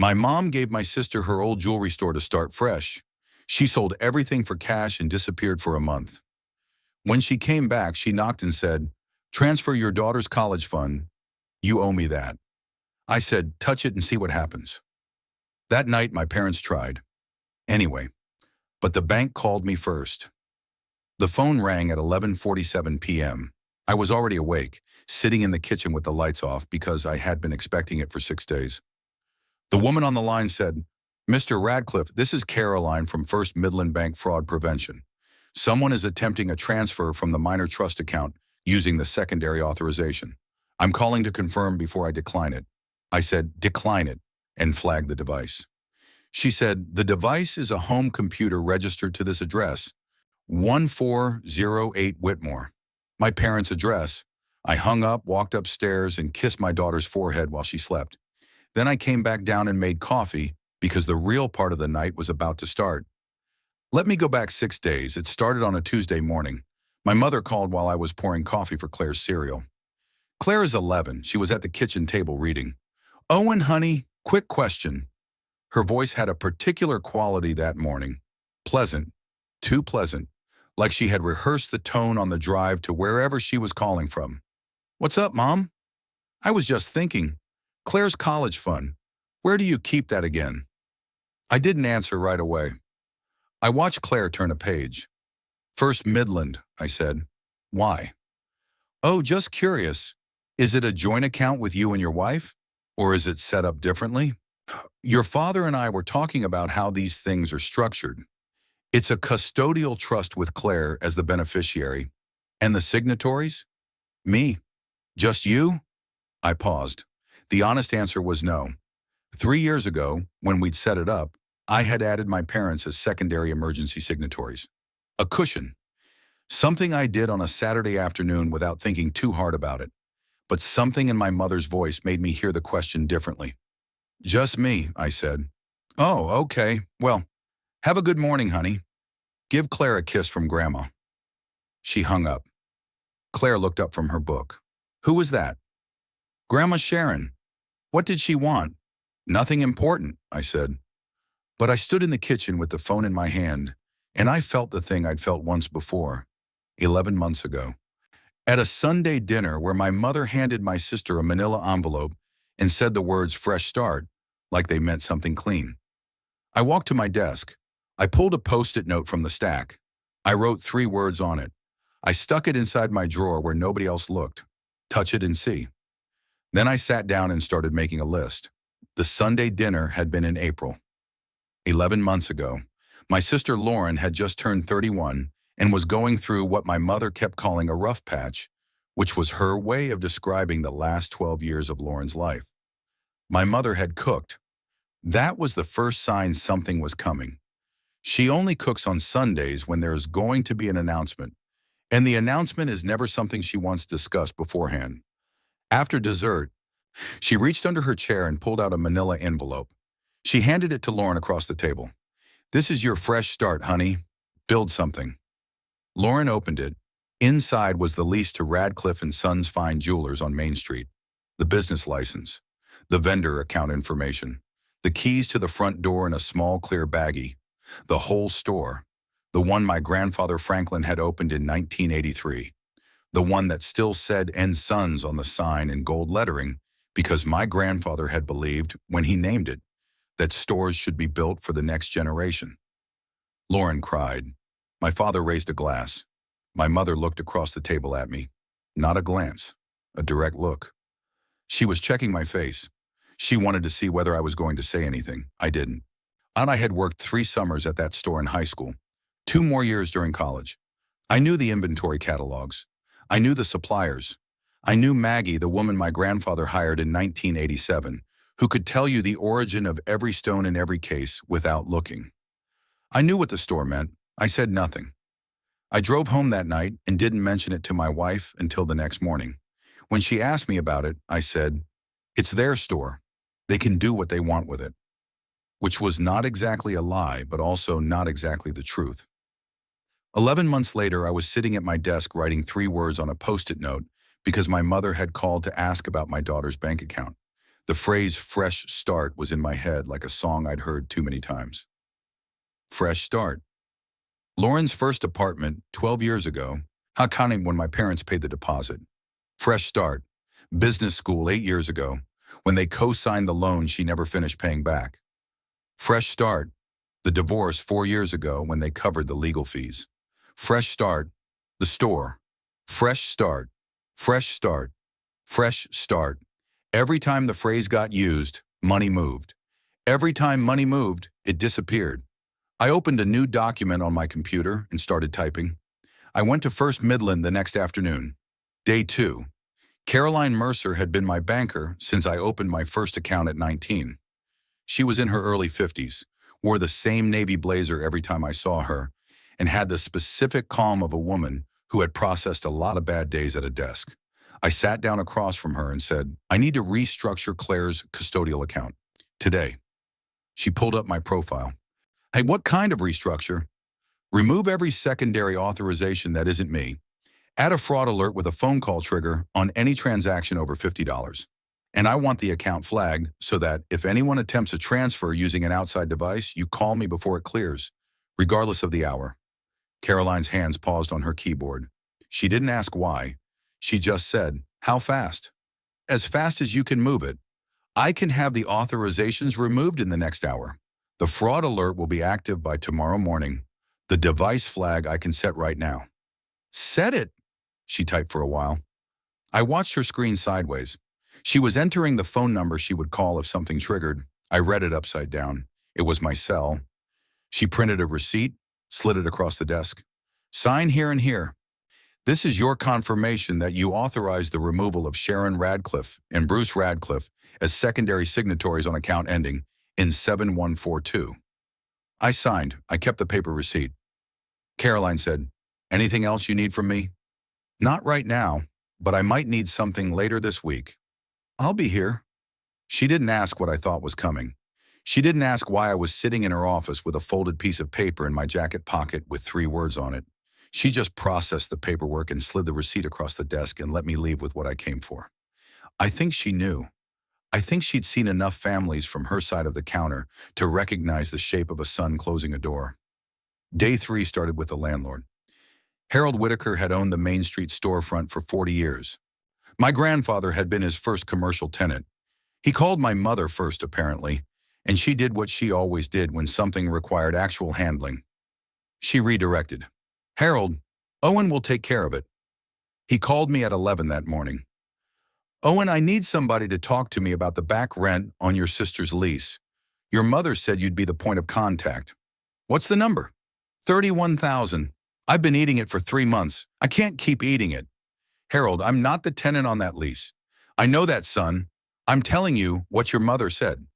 My mom gave my sister her old jewelry store to start fresh. She sold everything for cash and disappeared for a month. When she came back, she knocked and said, "Transfer your daughter's college fund. You owe me that." I said, "Touch it and see what happens." That night, my parents tried. Anyway, but the bank called me first. The phone rang at 11:47 p.m. I was already awake, sitting in the kitchen with the lights off because I had been expecting it for 6 days. The woman on the line said, "Mr. Radcliffe, this is Caroline from First Midland Bank Fraud Prevention. Someone is attempting a transfer from the minor trust account using the secondary authorization. I'm calling to confirm before I decline it." I said, "Decline it," and flagged the device. She said, "The device is a home computer registered to this address, 1408 Whitmore. My parents' address." I hung up, walked upstairs, and kissed my daughter's forehead while she slept. Then I came back down and made coffee because the real part of the night was about to start. Let me go back 6 days. It started on a Tuesday morning. My mother called while I was pouring coffee for Claire's cereal. Claire is 11. She was at the kitchen table reading. "Owen, honey, quick question." Her voice had a particular quality that morning. Pleasant, too pleasant, like she had rehearsed the tone on the drive to wherever she was calling from. "What's up, Mom?" "I was just thinking. Claire's college fund. Where do you keep that again?" I didn't answer right away. I watched Claire turn a page. "First Midland," I said. "Why?" "Oh, just curious. Is it a joint account with you and your wife? Or is it set up differently?" "Your father and I were talking about how these things are structured. It's a custodial trust with Claire as the beneficiary. And the signatories?" "Me. Just you?" I paused. The honest answer was no. 3 years ago, when we'd set it up, I had added my parents as secondary emergency signatories. A cushion. Something I did on a Saturday afternoon without thinking too hard about it. But something in my mother's voice made me hear the question differently. "Just me," I said. "Oh, okay. Well, have a good morning, honey. Give Claire a kiss from Grandma." She hung up. Claire looked up from her book. "Who was that?" "Grandma Sharon. What did she want?" "Nothing important," I said. But I stood in the kitchen with the phone in my hand, and I felt the thing I'd felt once before, 11 months ago. At a Sunday dinner where my mother handed my sister a manila envelope and said the words "fresh start," like they meant something clean. I walked to my desk. I pulled a Post-it note from the stack. I wrote 3 words on it. I stuck it inside my drawer where nobody else looked. Touch it and see. Then I sat down and started making a list. The Sunday dinner had been in April. 11 months ago, my sister Lauren had just turned 31 and was going through what my mother kept calling a rough patch, which was her way of describing the last 12 years of Lauren's life. My mother had cooked. That was the first sign something was coming. She only cooks on Sundays when there is going to be an announcement, and the announcement is never something she wants discussed beforehand. After dessert, she reached under her chair and pulled out a manila envelope. She handed it to Lauren across the table. "This is your fresh start, honey. Build something." Lauren opened it. Inside was the lease to Radcliffe & Sons Fine Jewelers on Main Street, the business license, the vendor account information, the keys to the front door in a small clear baggie, the whole store, the one my grandfather Franklin had opened in 1983, the one that still said & Sons on the sign in gold lettering because my grandfather had believed, when he named it, that stores should be built for the next generation. Lauren cried. My father raised a glass. My mother looked across the table at me. Not a glance, a direct look. She was checking my face. She wanted to see whether I was going to say anything. I didn't. And I had worked 3 summers at that store in high school, 2 more years during college. I knew the inventory catalogs. I knew the suppliers. I knew Maggie, the woman my grandfather hired in 1987, who could tell you the origin of every stone in every case without looking. I knew what the store meant. I said nothing. I drove home that night and didn't mention it to my wife until the next morning. When she asked me about it, I said, "It's their store. They can do what they want with it." Which was not exactly a lie, but also not exactly the truth. 11 months later, I was sitting at my desk writing 3 words on a Post-it note because my mother had called to ask about my daughter's bank account. The phrase fresh start was in my head like a song I'd heard too many times. Fresh start. Lauren's first apartment 12 years ago, how counting when my parents paid the deposit. Fresh start. Business school 8 years ago, when they co-signed the loan she never finished paying back. Fresh start. The divorce 4 years ago when they covered the legal fees. Fresh start. The store. Fresh start. Fresh start. Fresh start. Every time the phrase got used, money moved. Every time money moved, it disappeared. I opened a new document on my computer and started typing. I went to First Midland the next afternoon. Day 2. Caroline Mercer had been my banker since I opened my first account at 19. She was in her early 50s, wore the same navy blazer every time I saw her, and had the specific calm of a woman who had processed a lot of bad days at a desk. I sat down across from her and said, I need to restructure Claire's custodial account. Today. She pulled up my profile. Hey, what kind of restructure? Remove every secondary authorization that isn't me. Add a fraud alert with a phone call trigger on any transaction over $50. And I want the account flagged so that if anyone attempts a transfer using an outside device, you call me before it clears, regardless of the hour. Caroline's hands paused on her keyboard. She didn't ask why. She just said, how fast? As fast as you can move it. I can have the authorizations removed in the next hour. The fraud alert will be active by tomorrow morning. The device flag I can set right now. Set it, she typed for a while. I watched her screen sideways. She was entering the phone number she would call if something triggered. I read it upside down. It was my cell. She printed a receipt, slid it across the desk. Sign here and here. This is your confirmation that you authorized the removal of Sharon Radcliffe and Bruce Radcliffe as secondary signatories on account ending in 7142. I signed. I kept the paper receipt. Caroline said, anything else you need from me? Not right now, but I might need something later this week. I'll be here. She didn't ask what I thought was coming. She didn't ask why I was sitting in her office with a folded piece of paper in my jacket pocket with 3 words on it. She just processed the paperwork and slid the receipt across the desk and let me leave with what I came for. I think she knew. I think she'd seen enough families from her side of the counter to recognize the shape of a son closing a door. Day 3 started with the landlord. Harold Whitaker had owned the Main Street storefront for 40 years. My grandfather had been his first commercial tenant. He called my mother first, apparently, and she did what she always did when something required actual handling. She redirected. Harold, Owen will take care of it. He called me at 11 that morning. Owen, I need somebody to talk to me about the back rent on your sister's lease. Your mother said you'd be the point of contact. What's the number? 31,000. I've been eating it for 3 months. I can't keep eating it. Harold, I'm not the tenant on that lease. I know that, son. I'm telling you what your mother said.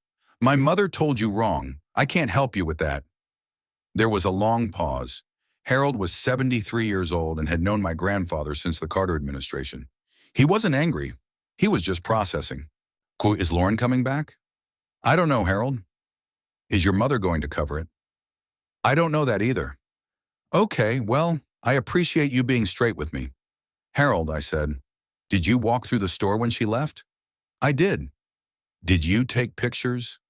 My mother told you wrong. I can't help you with that. There was a long pause. Harold was 73 years old and had known my grandfather since the Carter administration. He wasn't angry. He was just processing. Is Lauren coming back? I don't know, Harold. Is your mother going to cover it? I don't know that either. Okay, well, I appreciate you being straight with me. Harold, I said, did you walk through the store when she left? I did. Did you take pictures?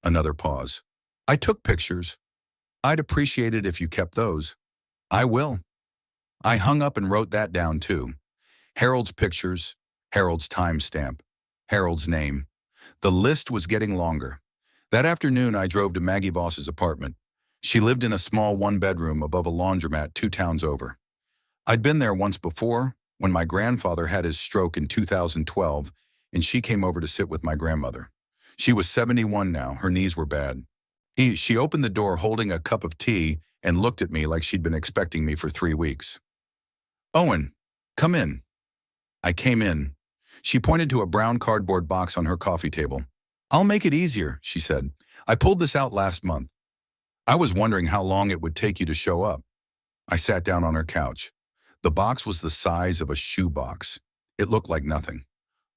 Another pause. I took pictures. I'd appreciate it if you kept those. I will. I hung up and wrote that down too. Harold's pictures, Harold's timestamp, Harold's name. The list was getting longer. That afternoon, I drove to Maggie Voss's apartment. She lived in a small 1-bedroom above a laundromat 2 towns over. I'd been there once before, when my grandfather had his stroke in 2012, and she came over to sit with my grandmother. She was 71 now, her knees were bad. She opened the door holding a cup of tea and looked at me like she'd been expecting me for 3 weeks. Owen, come in. I came in. She pointed to a brown cardboard box on her coffee table. I'll make it easier, she said. I pulled this out last month. I was wondering how long it would take you to show up. I sat down on her couch. The box was the size of a shoebox. It looked like nothing.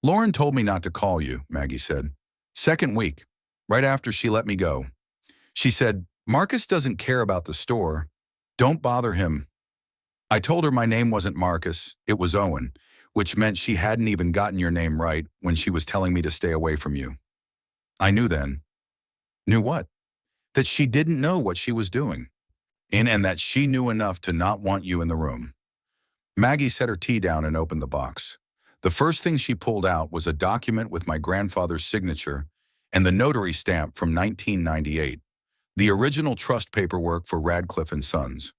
Lauren told me not to call you, Maggie said. 2nd week, right after she let me go. She said, Marcus doesn't care about the store. Don't bother him. I told her my name wasn't Marcus, it was Owen, which meant she hadn't even gotten your name right when she was telling me to stay away from you. I knew then. Knew what? That she didn't know what she was doing. And that she knew enough to not want you in the room. Maggie set her tea down and opened the box. The first thing she pulled out was a document with my grandfather's signature and the notary stamp from 1998, the original trust paperwork for Radcliffe and Sons.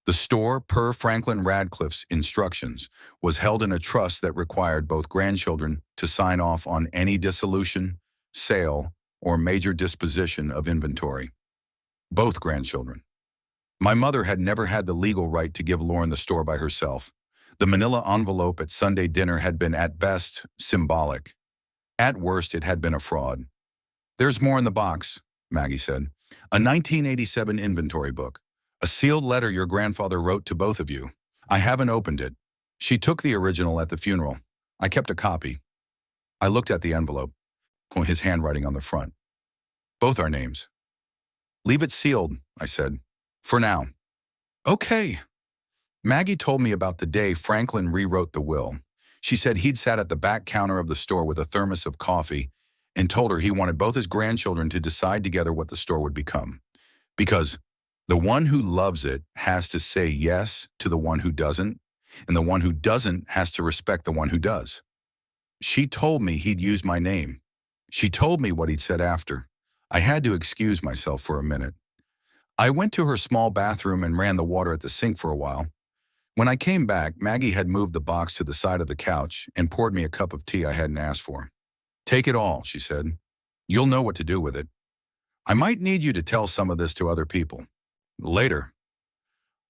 The store, per Franklin Radcliffe's instructions, was held in a trust that required both grandchildren to sign off on any dissolution, sale, or major disposition of inventory. Both grandchildren. My mother had never had the legal right to give Lauren the store by herself. The manila envelope at Sunday dinner had been at best symbolic. At worst, it had been a fraud. There's more in the box, Maggie said. A 1987 inventory book. A sealed letter your grandfather wrote to both of you. I haven't opened it. She took the original at the funeral. I kept a copy. I looked at the envelope, his handwriting on the front. Both our names. Leave it sealed, I said. For now. Okay. Maggie told me about the day Franklin rewrote the will. She said he'd sat at the back counter of the store with a thermos of coffee and told her he wanted both his grandchildren to decide together what the store would become. Because the one who loves it has to say yes to the one who doesn't, and the one who doesn't has to respect the one who does. She told me he'd use my name. She told me what he'd said after. I had to excuse myself for a minute. I went to her small bathroom and ran the water at the sink for a while. When I came back, Maggie had moved the box to the side of the couch and poured me a cup of tea I hadn't asked for. Take it all, she said. You'll know what to do with it. I might need you to tell some of this to other people. Later.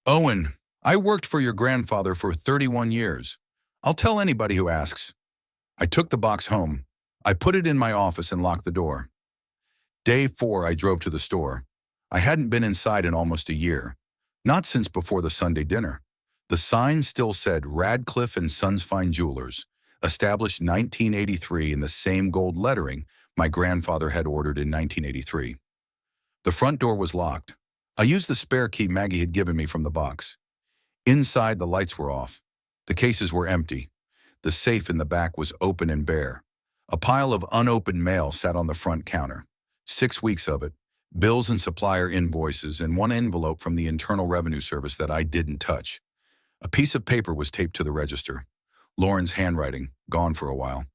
Owen, I worked for your grandfather for 31 years. I'll tell anybody who asks. I took the box home. I put it in my office and locked the door. Day 4, I drove to the store. I hadn't been inside in almost a year. Not since before the Sunday dinner. The sign still said Radcliffe and Sons Fine Jewelers, established 1983 in the same gold lettering my grandfather had ordered in 1983. The front door was locked. I used the spare key Maggie had given me from the box. Inside, the lights were off. The cases were empty. The safe in the back was open and bare. A pile of unopened mail sat on the front counter. 6 weeks of it, bills and supplier invoices, and one envelope from the Internal Revenue Service that I didn't touch. A piece of paper was taped to the register. Lauren's handwriting, gone for a while.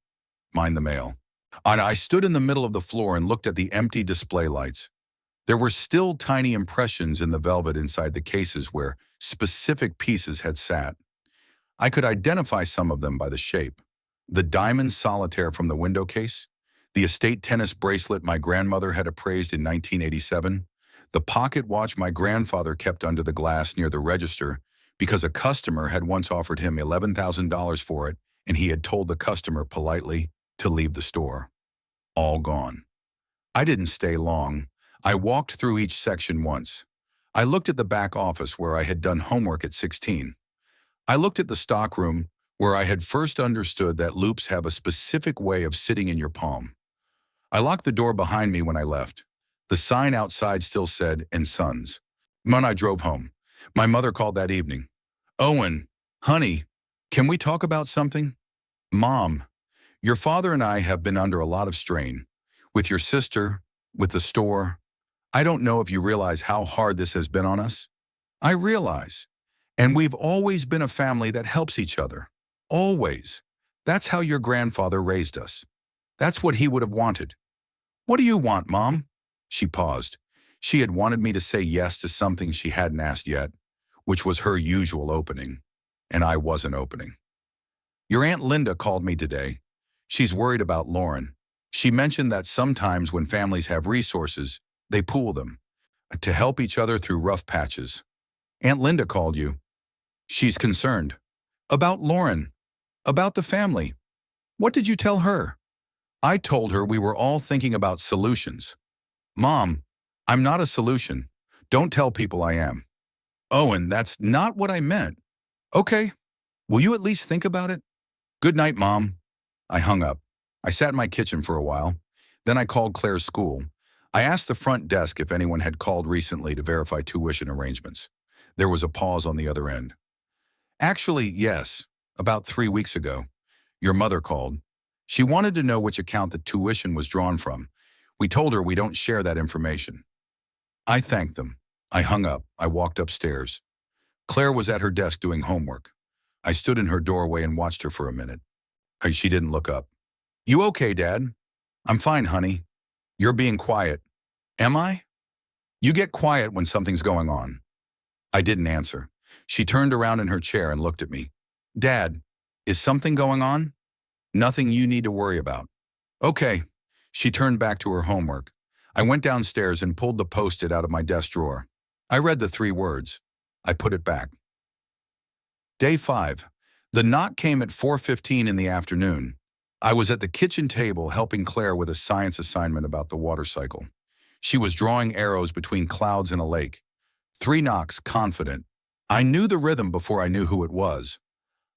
Mind the mail. I stood in the middle of the floor and looked at the empty display lights. There were still tiny impressions in the velvet inside the cases where specific pieces had sat. I could identify some of them by the shape. The diamond solitaire from the window case, the estate tennis bracelet my grandmother had appraised in 1987, the pocket watch my grandfather kept under the glass near the register because a customer had once offered him $11,000 for it and he had told the customer politely to leave the store. All gone. I didn't stay long. I walked through each section once. I looked at the back office where I had done homework at 16. I looked at the stockroom where I had first understood that loops have a specific way of sitting in your palm. I locked the door behind me when I left. The sign outside still said, "and Sons." When I drove home, my mother called that evening. Owen, honey, can we talk about something? Mom, your father and I have been under a lot of strain. With your sister, with the store. I don't know if you realize how hard this has been on us. I realize. And we've always been a family that helps each other. Always. That's how your grandfather raised us. That's what he would have wanted. What do you want, Mom? She paused. She had wanted me to say yes to something she hadn't asked yet, which was her usual opening, and I wasn't opening. Your Aunt Linda called me today. She's worried about Lauren. She mentioned that sometimes when families have resources, they pool them to help each other through rough patches. Aunt Linda called you. She's concerned. About Lauren. About the family. What did you tell her? I told her we were all thinking about solutions. Mom, I'm not a solution. Don't tell people I am. Owen, that's not what I meant. Okay. Will you at least think about it? Good night, Mom. I hung up. I sat in my kitchen for a while. Then I called Claire's school. I asked the front desk if anyone had called recently to verify tuition arrangements. There was a pause on the other end. Actually, yes. About 3 weeks ago, your mother called. She wanted to know which account the tuition was drawn from. We told her we don't share that information. I thanked them. I hung up. I walked upstairs. Claire was at her desk doing homework. I stood in her doorway and watched her for a minute. She didn't look up. You okay, Dad? I'm fine, honey. You're being quiet. Am I? You get quiet when something's going on. I didn't answer. She turned around in her chair and looked at me. Dad, is something going on? Nothing you need to worry about. Okay. She turned back to her homework. I went downstairs and pulled the Post-it out of my desk drawer. I read the 3 words. I put it back. Day 5. The knock came at 4:15 in the afternoon. I was at the kitchen table helping Claire with a science assignment about the water cycle. She was drawing arrows between clouds and a lake. 3 knocks, confident. I knew the rhythm before I knew who it was.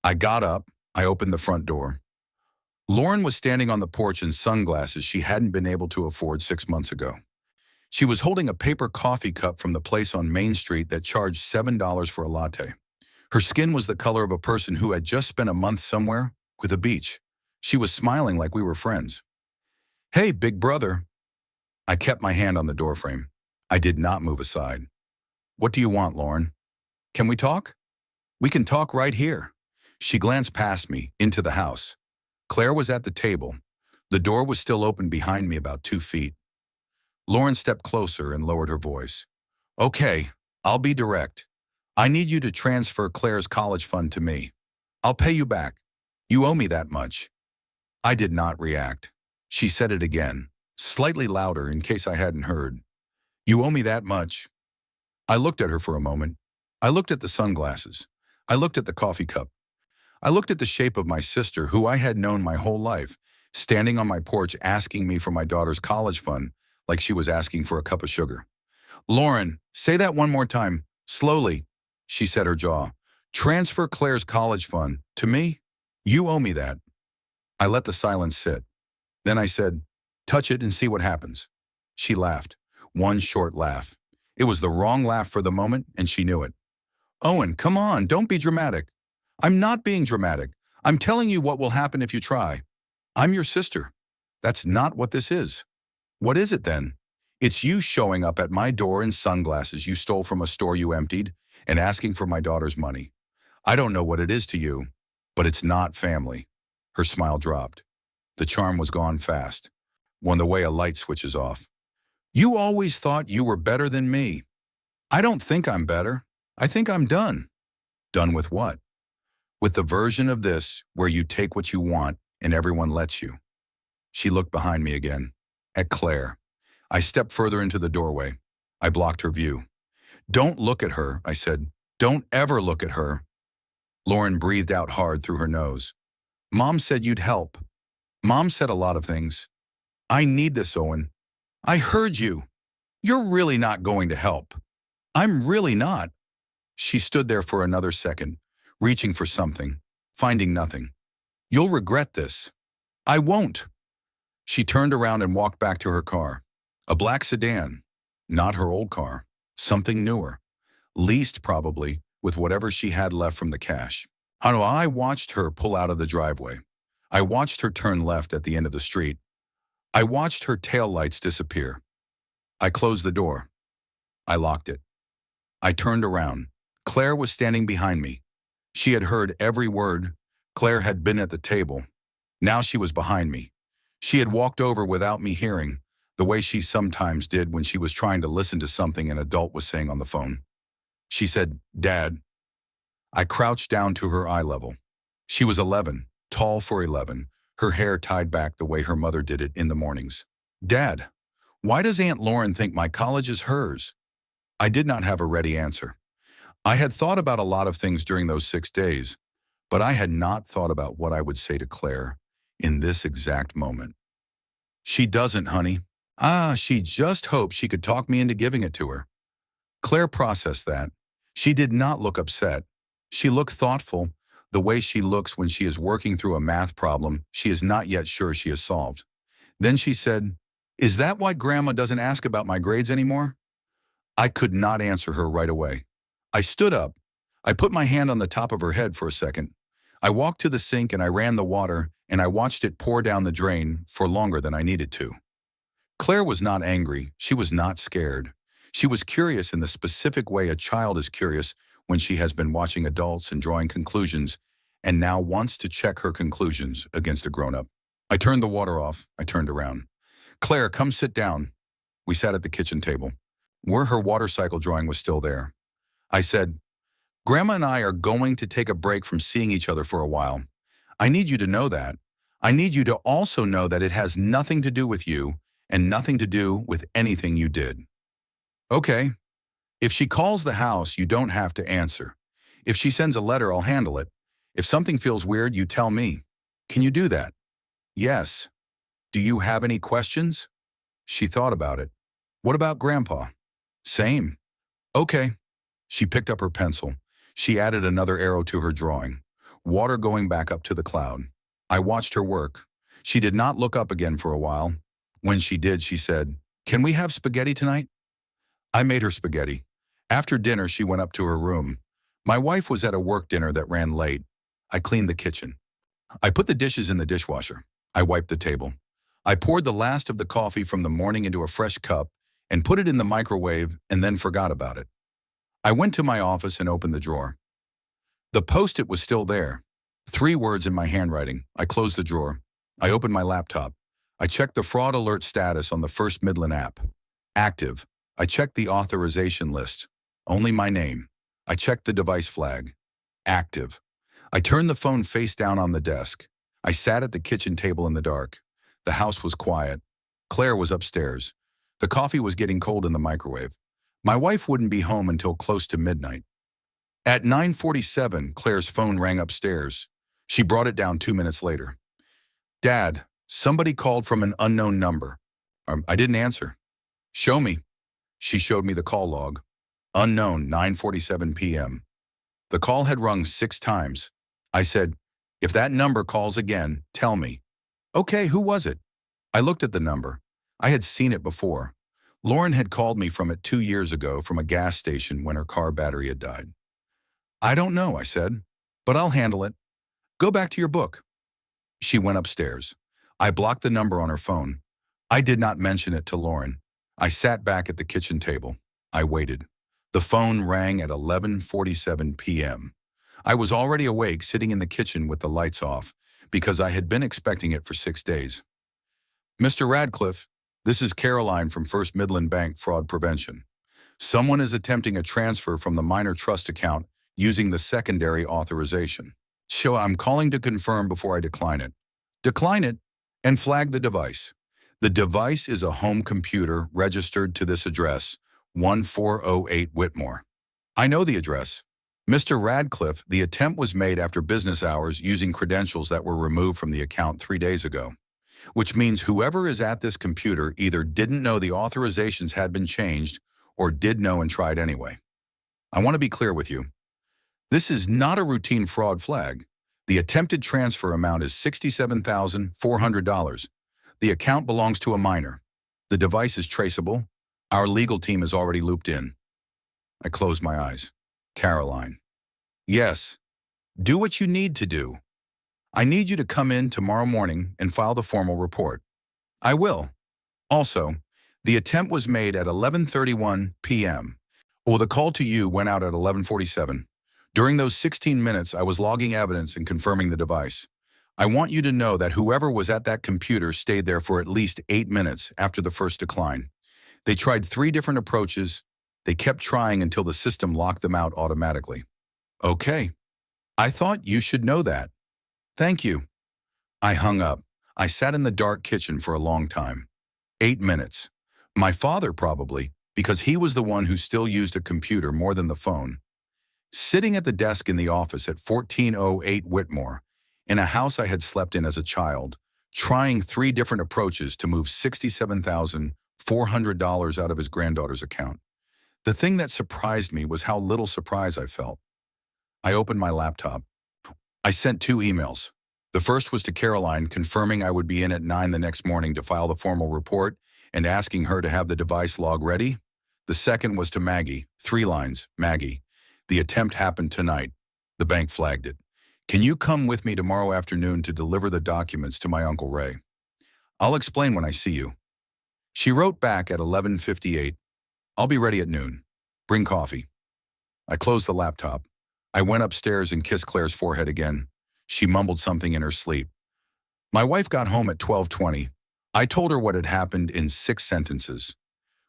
I got up. I opened the front door. Lauren was standing on the porch in sunglasses she hadn't been able to afford 6 months ago. She was holding a paper coffee cup from the place on Main Street that charged $7 for a latte. Her skin was the color of a person who had just spent a month somewhere with a beach. She was smiling like we were friends. Hey, big brother. I kept my hand on the doorframe. I did not move aside. What do you want, Lauren? Can we talk? We can talk right here. She glanced past me, into the house. Claire was at the table. The door was still open behind me about 2 feet. Lauren stepped closer and lowered her voice. Okay, I'll be direct. I need you to transfer Claire's college fund to me. I'll pay you back. You owe me that much. I did not react. She said it again, slightly louder in case I hadn't heard. You owe me that much. I looked at her for a moment. I looked at the sunglasses. I looked at the coffee cup. I looked at the shape of my sister, who I had known my whole life, standing on my porch asking me for my daughter's college fund like she was asking for a cup of sugar. Lauren, say that one more time, slowly. She set her jaw. Transfer Claire's college fund to me? You owe me that. I let the silence sit. Then I said, touch it and see what happens. She laughed. One short laugh. It was the wrong laugh for the moment, and she knew it. Owen, come on, don't be dramatic. I'm not being dramatic. I'm telling you what will happen if you try. I'm your sister. That's not what this is. What is it then? It's you showing up at my door in sunglasses you stole from a store you emptied and asking for my daughter's money. I don't know what it is to you, but it's not family. Her smile dropped. The charm was gone fast, when the way a light switches off. You always thought you were better than me. I don't think I'm better. I think I'm done. Done with what? With the version of this where you take what you want and everyone lets you. She looked behind me again, at Claire. I stepped further into the doorway. I blocked her view. Don't look at her, I said. Don't ever look at her. Lauren breathed out hard through her nose. Mom said you'd help. Mom said a lot of things. I need this, Owen. I heard you. You're really not going to help. I'm really not. She stood there for another second, reaching for something, finding nothing. You'll regret this. I won't. She turned around and walked back to her car. A black sedan. Not her old car. Something newer. Leased, probably, with whatever she had left from the cash. I watched her pull out of the driveway. I watched her turn left at the end of the street. I watched her taillights disappear. I closed the door. I locked it. I turned around. Claire was standing behind me. She had heard every word. Claire had been at the table. Now she was behind me. She had walked over without me hearing, the way she sometimes did when she was trying to listen to something an adult was saying on the phone. She said, Dad. I crouched down to her eye level. She was 11, tall for 11, her hair tied back the way her mother did it in the mornings. Dad, why does Aunt Lauren think my college is hers? I did not have a ready answer. I had thought about a lot of things during those 6 days, but I had not thought about what I would say to Claire in this exact moment. She doesn't, honey. She just hoped she could talk me into giving it to her. Claire processed that. She did not look upset. She looked thoughtful, the way she looks when she is working through a math problem she is not yet sure she has solved. Then she said, Is that why Grandma doesn't ask about my grades anymore? I could not answer her right away. I stood up. I put my hand on the top of her head for a second. I walked to the sink and I ran the water and I watched it pour down the drain for longer than I needed to. Claire was not angry. She was not scared. She was curious in the specific way a child is curious when she has been watching adults and drawing conclusions and now wants to check her conclusions against a grown-up. I turned the water off. I turned around. Claire, come sit down. We sat at the kitchen table, where her water cycle drawing was still there. I said, Grandma and I are going to take a break from seeing each other for a while. I need you to know that. I need you to also know that it has nothing to do with you and nothing to do with anything you did. Okay. If she calls the house, you don't have to answer. If she sends a letter, I'll handle it. If something feels weird, you tell me. Can you do that? Yes. Do you have any questions? She thought about it. What about Grandpa? Same. Okay. She picked up her pencil. She added another arrow to her drawing, water going back up to the cloud. I watched her work. She did not look up again for a while. When she did, she said, Can we have spaghetti tonight? I made her spaghetti. After dinner, she went up to her room. My wife was at a work dinner that ran late. I cleaned the kitchen. I put the dishes in the dishwasher. I wiped the table. I poured the last of the coffee from the morning into a fresh cup and put it in the microwave and then forgot about it. I went to my office and opened the drawer. The Post-it was still there. 3 words in my handwriting. I closed the drawer. I opened my laptop. I checked the fraud alert status on the First Midland app. Active. I checked the authorization list. Only my name. I checked the device flag. Active. I turned the phone face down on the desk. I sat at the kitchen table in the dark. The house was quiet. Claire was upstairs. The coffee was getting cold in the microwave. My wife wouldn't be home until close to midnight. At 9:47, Claire's phone rang upstairs. She brought it down 2 minutes later. Dad, somebody called from an unknown number. I didn't answer. Show me. She showed me the call log. Unknown, 9:47 p.m. The call had rung 6 times. I said, if that number calls again, tell me. Okay, who was it? I looked at the number. I had seen it before. Lauren had called me from it 2 years ago from a gas station when her car battery had died. I don't know, I said, but I'll handle it. Go back to your book. She went upstairs. I blocked the number on her phone. I did not mention it to Lauren. I sat back at the kitchen table. I waited. The phone rang at 11:47 p.m. I was already awake, sitting in the kitchen with the lights off, because I had been expecting it for 6 days. Mr. Radcliffe, this is Caroline from First Midland Bank Fraud Prevention. Someone is attempting a transfer from the minor trust account using the secondary authorization. So I'm calling to confirm before I decline it. Decline it and flag the device. The device is a home computer registered to this address, 1408 Whitmore. I know the address. Mr. Radcliffe, the attempt was made after business hours using credentials that were removed from the account 3 days ago, which means whoever is at this computer either didn't know the authorizations had been changed or did know and tried anyway. I want to be clear with you. This is not a routine fraud flag. The attempted transfer amount is $67,400. The account belongs to a minor. The device is traceable. Our legal team is already looped in. I closed my eyes. Caroline. Yes. Do what you need to do. I need you to come in tomorrow morning and file the formal report. I will. Also, the attempt was made at 11:31 p.m. Well, the call to you went out at 11:47. During those 16 minutes, I was logging evidence and confirming the device. I want you to know that whoever was at that computer stayed there for at least 8 minutes after the first decline. They tried 3 different approaches. They kept trying until the system locked them out automatically. Okay. I thought you should know that. Thank you. I hung up. I sat in the dark kitchen for a long time. 8 minutes. My father probably, because he was the one who still used a computer more than the phone. Sitting at the desk in the office at 1408 Whitmore, in a house I had slept in as a child, trying 3 different approaches to move $67,400 out of his granddaughter's account. The thing that surprised me was how little surprise I felt. I opened my laptop. I sent 2 emails. The first was to Caroline, confirming I would be in at 9 the next morning to file the formal report and asking her to have the device log ready. The second was to Maggie, 3 lines, Maggie. The attempt happened tonight. The bank flagged it. Can you come with me tomorrow afternoon to deliver the documents to my Uncle Ray? I'll explain when I see you. She wrote back at 11:58. I'll be ready at noon. Bring coffee. I closed the laptop. I went upstairs and kissed Claire's forehead again. She mumbled something in her sleep. My wife got home at 12:20. I told her what had happened in 6 sentences.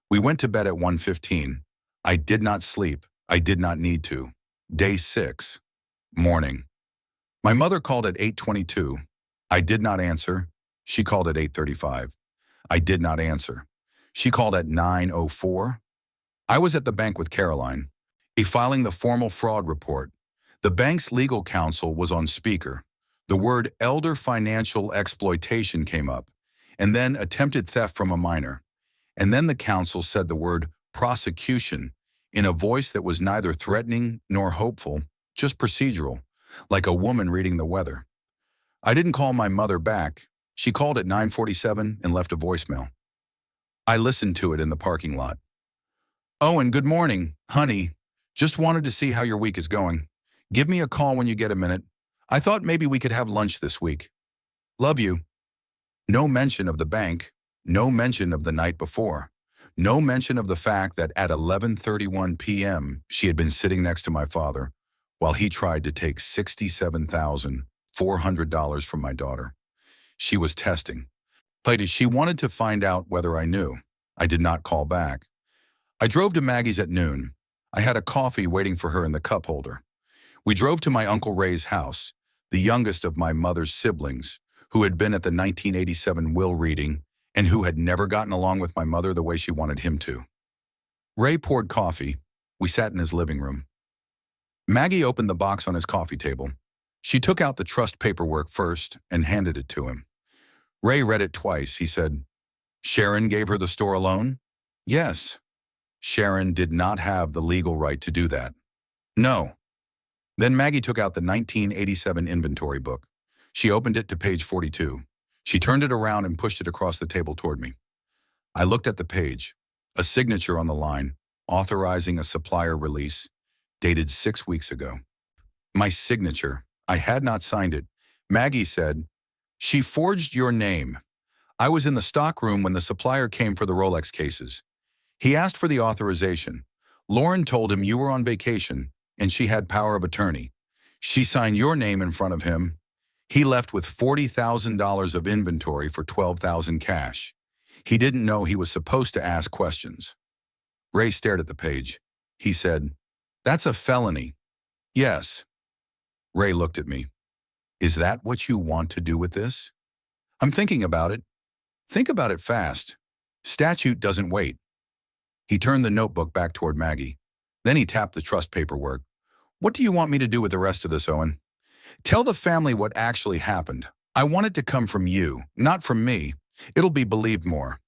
We went to bed at 1:15. I did not sleep. I did not need to. Day 6. Morning. My mother called at 8:22. I did not answer. She called at 8:35. I did not answer. She called at 9:04. I was at the bank with Caroline, filing the formal fraud report. The bank's legal counsel was on speaker. The word elder financial exploitation came up, and then attempted theft from a minor. And then the counsel said the word prosecution in a voice that was neither threatening nor hopeful, just procedural, like a woman reading the weather. I didn't call my mother back. She called at 9:47 and left a voicemail. I listened to it in the parking lot. Owen, good morning, honey. Just wanted to see how your week is going. Give me a call when you get a minute. I thought maybe we could have lunch this week. Love you. No mention of the bank. No mention of the night before. No mention of the fact that at 11:31 p.m. she had been sitting next to my father while he tried to take $67,400 from my daughter. She was testing. She wanted to find out whether I knew. I did not call back. I drove to Maggie's at noon. I had a coffee waiting for her in the cup holder. We drove to my Uncle Ray's house, the youngest of my mother's siblings, who had been at the 1987 will reading and who had never gotten along with my mother the way she wanted him to. Ray poured coffee. We sat in his living room. Maggie opened the box on his coffee table. She took out the trust paperwork first and handed it to him. Ray read it twice. He said, Sharon gave her the store a loan? Yes. Sharon did not have the legal right to do that. No. Then Maggie took out the 1987 inventory book. She opened it to page 42. She turned it around and pushed it across the table toward me. I looked at the page, a signature on the line, authorizing a supplier release, dated 6 weeks ago. My signature. I had not signed it. Maggie said, she forged your name. I was in the stockroom when the supplier came for the Rolex cases. He asked for the authorization. Lauren told him you were on vacation and she had power of attorney. She signed your name in front of him. He left with $40,000 of inventory for $12,000 cash. He didn't know he was supposed to ask questions. Ray stared at the page. He said, that's a felony. Yes. Ray looked at me. Is that what you want to do with this? I'm thinking about it. Think about it fast. Statute doesn't wait. He turned the notebook back toward Maggie. Then he tapped the trust paperwork. What do you want me to do with the rest of this, Owen? Tell the family what actually happened. I want it to come from you, not from me. It'll be believed more.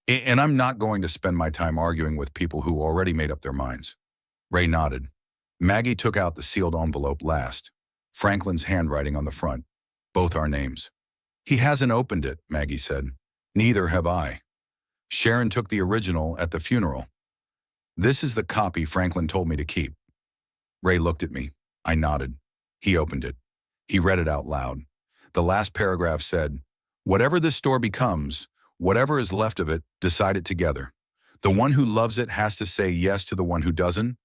And I'm not going to spend my time arguing with people who already made up their minds. Ray nodded. Maggie took out the sealed envelope last. Franklin's handwriting on the front. Both our names. He hasn't opened it, Maggie said. Neither have I. Sharon took the original at the funeral. This is the copy Franklin told me to keep. Ray looked at me. I nodded. He opened it. He read it out loud. The last paragraph said, whatever this store becomes, whatever is left of it, decide it together. The one who loves it has to say yes to the one who doesn't,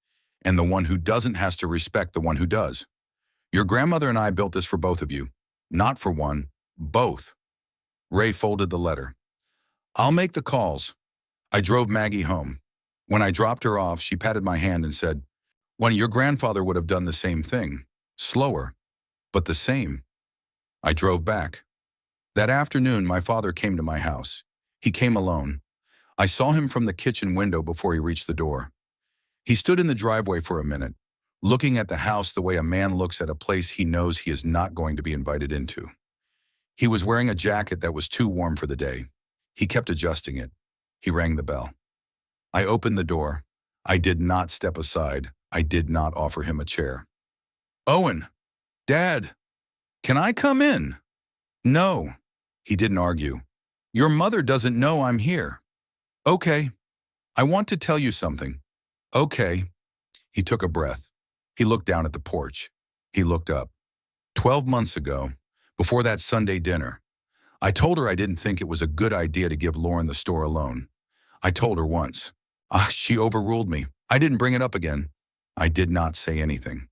and the one who doesn't has to respect the one who does. Your grandmother and I built this for both of you. Not for one, both. Ray folded the letter. I'll make the calls. I drove Maggie home. When I dropped her off, she patted my hand and said, well, your grandfather would have done the same thing. Slower, but the same. I drove back. That afternoon, my father came to my house. He came alone. I saw him from the kitchen window before he reached the door. He stood in the driveway for a minute, looking at the house the way a man looks at a place he knows he is not going to be invited into. He was wearing a jacket that was too warm for the day. He kept adjusting it. He rang the bell. I opened the door. I did not step aside. I did not offer him a chair. Owen, Dad, can I come in? No. He didn't argue. Your mother doesn't know I'm here. Okay. I want to tell you something. Okay. He took a breath. He looked down at the porch. He looked up. 12 months ago, before that Sunday dinner, I told her I didn't think it was a good idea to give Lauren the store alone. I told her once. She overruled me. I didn't bring it up again. I did not say anything.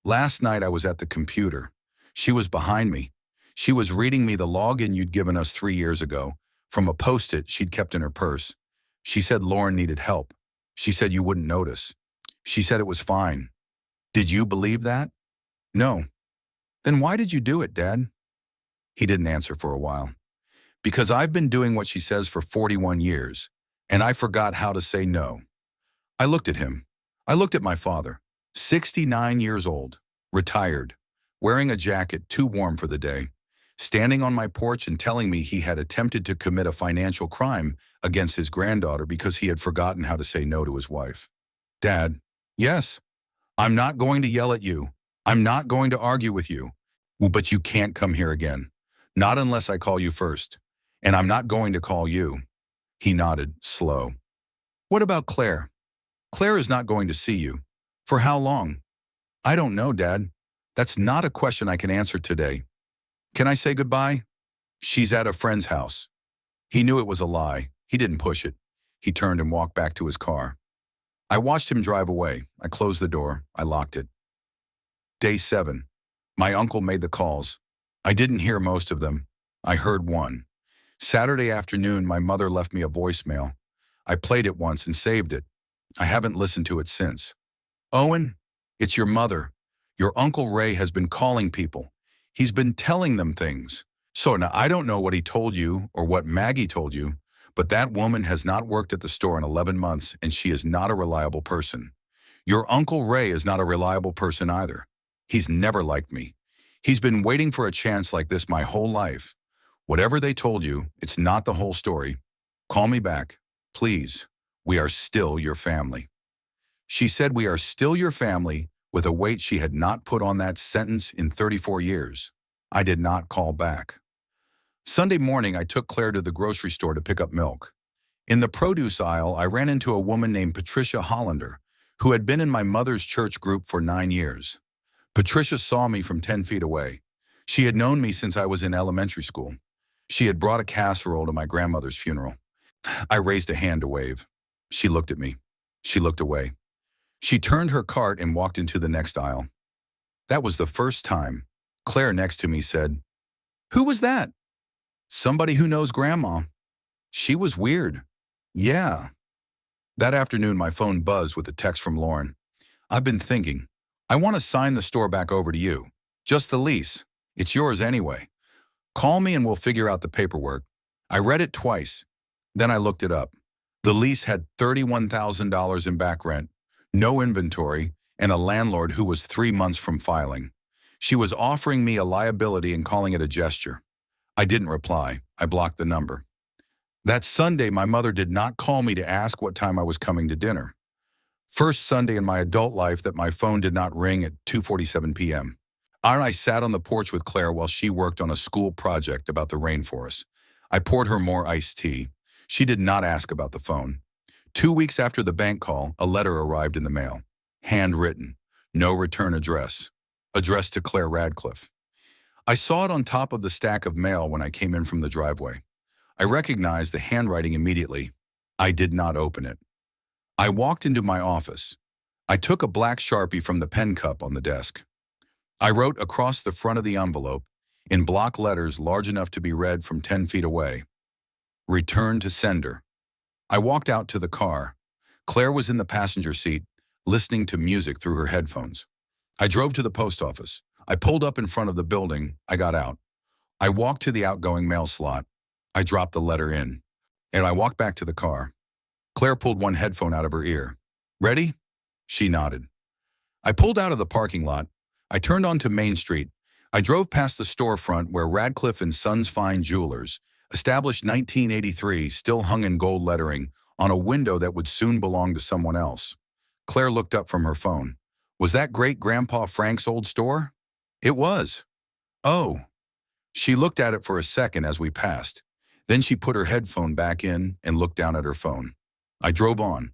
Last night I was at the computer. She was behind me. She was reading me the login you'd given us 3 years ago from a post-it she'd kept in her purse. She said Lauren needed help. She said you wouldn't notice. She said it was fine. Did you believe that? No. Then why did you do it, Dad? He didn't answer for a while. Because I've been doing what she says for 41 years, and I forgot how to say no. I looked at him. I looked at my father, 69 years old, retired, wearing a jacket too warm for the day, standing on my porch and telling me he had attempted to commit a financial crime against his granddaughter because he had forgotten how to say no to his wife. Dad, yes, I'm not going to yell at you. I'm not going to argue with you. But you can't come here again. Not unless I call you first. And I'm not going to call you. He nodded, slow. What about Claire? Claire is not going to see you. For how long? I don't know, Dad. That's not a question I can answer today. Can I say goodbye? She's at a friend's house. He knew it was a lie. He didn't push it. He turned and walked back to his car. I watched him drive away. I closed the door. I locked it. Day 7. My uncle made the calls. I didn't hear most of them. I heard one. Saturday afternoon, my mother left me a voicemail. I played it once and saved it. I haven't listened to it since. Owen, it's your mother. Your Uncle Ray has been calling people. He's been telling them things. So now I don't know what he told you or what Maggie told you, but that woman has not worked at the store in 11 months and she is not a reliable person. Your Uncle Ray is not a reliable person either. He's never liked me. He's been waiting for a chance like this my whole life. Whatever they told you, it's not the whole story. Call me back, please. We are still your family. She said we are still your family with a weight she had not put on that sentence in 34 years. I did not call back. Sunday morning, I took Claire to the grocery store to pick up milk. In the produce aisle, I ran into a woman named Patricia Hollander, who had been in my mother's church group for 9 years. Patricia saw me from 10 feet away. She had known me since I was in elementary school. She had brought a casserole to my grandmother's funeral. I raised a hand to wave. She looked at me. She looked away. She turned her cart and walked into the next aisle. That was the first time. Claire next to me said, "Who was that?" "Somebody who knows Grandma." She was weird. Yeah. That afternoon, my phone buzzed with a text from Lauren. "I've been thinking. I want to sign the store back over to you. Just the lease. It's yours anyway. Call me and we'll figure out the paperwork." I read it twice. Then I looked it up. The lease had $31,000 in back rent, no inventory, and a landlord who was 3 months from filing. She was offering me a liability and calling it a gesture. I didn't reply. I blocked the number. That Sunday, my mother did not call me to ask what time I was coming to dinner. First Sunday in my adult life that my phone did not ring at 2:47 p.m. I sat on the porch with Claire while she worked on a school project about the rainforest. I poured her more iced tea. She did not ask about the phone. 2 weeks after the bank call, a letter arrived in the mail. Handwritten. No return address. Addressed to Claire Radcliffe. I saw it on top of the stack of mail when I came in from the driveway. I recognized the handwriting immediately. I did not open it. I walked into my office. I took a black Sharpie from the pen cup on the desk. I wrote across the front of the envelope, in block letters large enough to be read from 10 feet away, "Return to sender." I walked out to the car. Claire was in the passenger seat, listening to music through her headphones. I drove to the post office. I pulled up in front of the building. I got out. I walked to the outgoing mail slot. I dropped the letter in, and I walked back to the car. Claire pulled one headphone out of her ear. "Ready?" She nodded. I pulled out of the parking lot. I turned onto Main Street. I drove past the storefront where Radcliffe and Sons Fine Jewelers, established 1983, still hung in gold lettering on a window that would soon belong to someone else. Claire looked up from her phone. "Was that Great-Grandpa Frank's old store?" "It was." "Oh." She looked at it for a second as we passed. Then she put her headphone back in and looked down at her phone. I drove on.